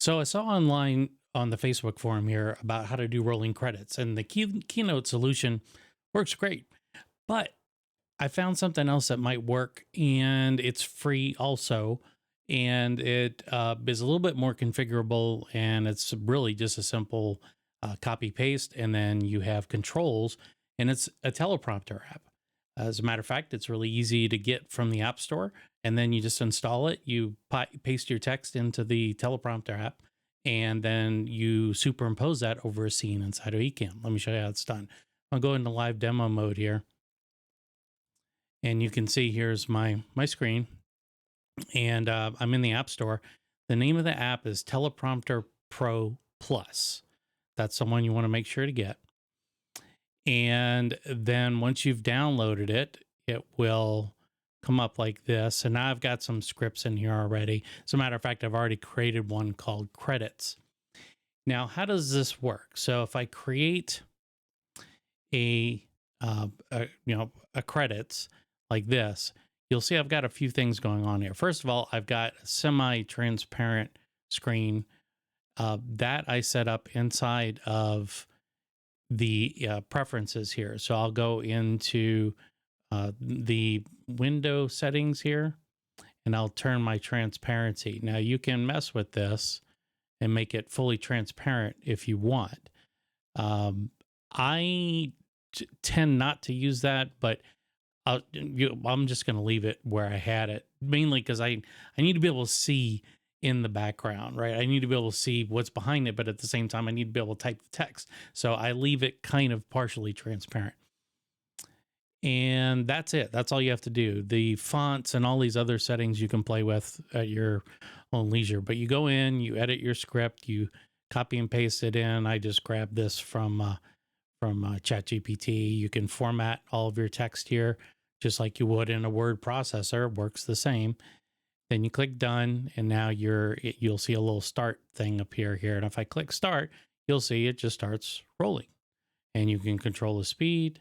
So I saw online on the Facebook forum here about how to do rolling credits, and the Keynote solution works great. But I found something else that might work, and it's free also, and it is a little bit more configurable, and it's really just a simple copy paste, and then you have controls, and it's a teleprompter app. As a matter of fact, it's really easy to get from the App Store, and then you just install it. You paste your text into the teleprompter app, and then you superimpose that over a scene inside of Ecamm. Let me show you how it's done. I'll go into live demo mode here, and you can see here's my screen, and I'm in the App Store. The name of the app is Teleprompter Pro Plus. That's the one you want to make sure to get. And then once you've downloaded it, it will come up like this. And now I've got some scripts in here already. As a matter of fact, I've already created one called credits. Now, how does this work? So if I create a credits like this, you'll see I've got a few things going on here. First of all, I've got a semi-transparent screen that I set up inside of the preferences here. So I'll go into the window settings here, and I'll turn my transparency. Now you can mess with this and make it fully transparent if you want. I tend not to use that, but I'm just going to leave it where I had it, mainly because I need to be able to see in the background, right? I need to be able to see what's behind it, but at the same time, I need to be able to type the text. So I leave it kind of partially transparent. And that's it. That's all you have to do. The fonts and all these other settings you can play with at your own leisure. But you go in, you edit your script, you copy and paste it in. I just grabbed this from ChatGPT. You can format all of your text here just like you would in a word processor. It works the same. Then you click done, and now you'll see a little start thing appear here. And if I click start, you'll see it just starts rolling. And you can control the speed,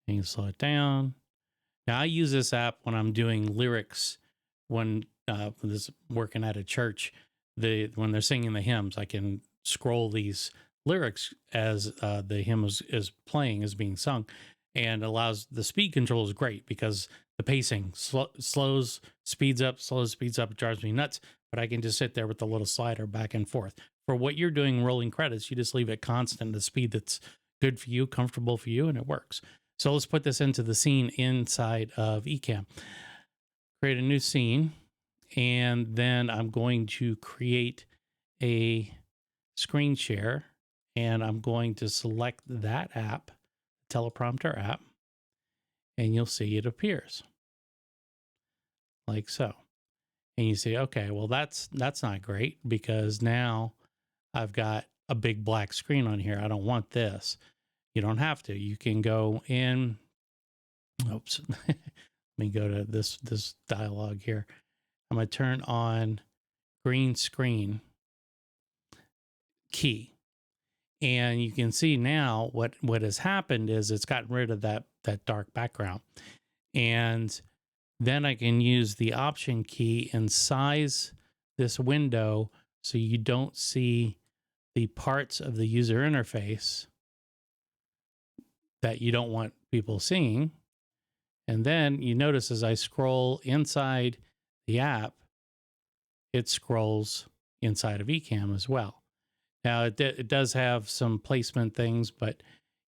and you can slow it down. Now I use this app when I'm doing lyrics, when this working at a church, when they're singing the hymns, I can scroll these lyrics as the hymn is playing, is being sung, and allows the speed control is great because the pacing slows, speeds up, slows, speeds up. It drives me nuts, but I can just sit there with the little slider back and forth. For what you're doing rolling credits, you just leave it constant, the speed that's good for you, comfortable for you, and it works. So let's put this into the scene inside of Ecamm. Create a new scene, and then I'm going to create a screen share, and I'm going to select that app, Teleprompter app, and you'll see it appears like so. And you say, okay, well, that's not great because now I've got a big black screen on here. I don't want this. You don't have to. You can go in. Oops. Let me go to this dialogue here. I'm going to turn on green screen key. And you can see now what has happened is it's gotten rid of that dark background. And then I can use the option key and size this window so you don't see the parts of the user interface that you don't want people seeing. And then you notice as I scroll inside the app, it scrolls inside of Ecamm as well. Now it does have some placement things, but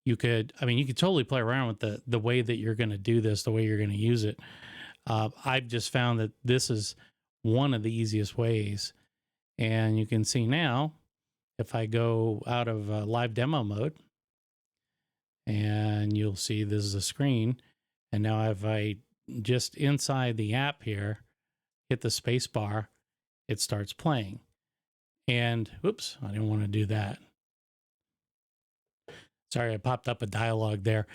you could totally play around with the way that you're going to do this, the way you're going to use it. I've just found that this is one of the easiest ways. And you can see now, if I go out of live demo mode, and you'll see this is a screen. And now if I just inside the app here, hit the space bar, it starts playing. And whoops, I didn't want to do that. Sorry, I popped up a dialogue there.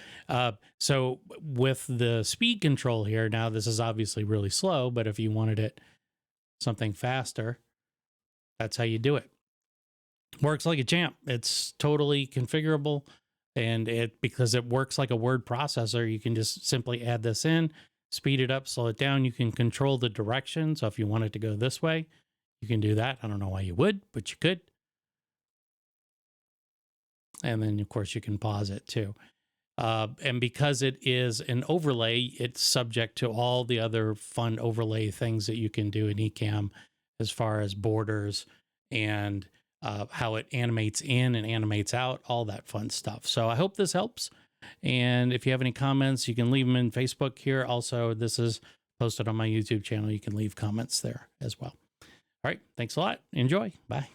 So with the speed control here, now this is obviously really slow, but if you wanted it something faster, that's how you do it. Works like a champ. It's totally configurable, and because it works like a word processor, you can just simply add this in, speed it up, slow it down. You can control the direction. So if you want it to go this way, You can do that. I don't know why you would, but you could. And then, of course, you can pause it too. And because it is an overlay, it's subject to all the other fun overlay things that you can do in Ecamm as far as borders and how it animates in and animates out, all that fun stuff. So I hope this helps. And if you have any comments, you can leave them in Facebook here. Also, this is posted on my YouTube channel. You can leave comments there as well. All right. Thanks a lot. Enjoy. Bye.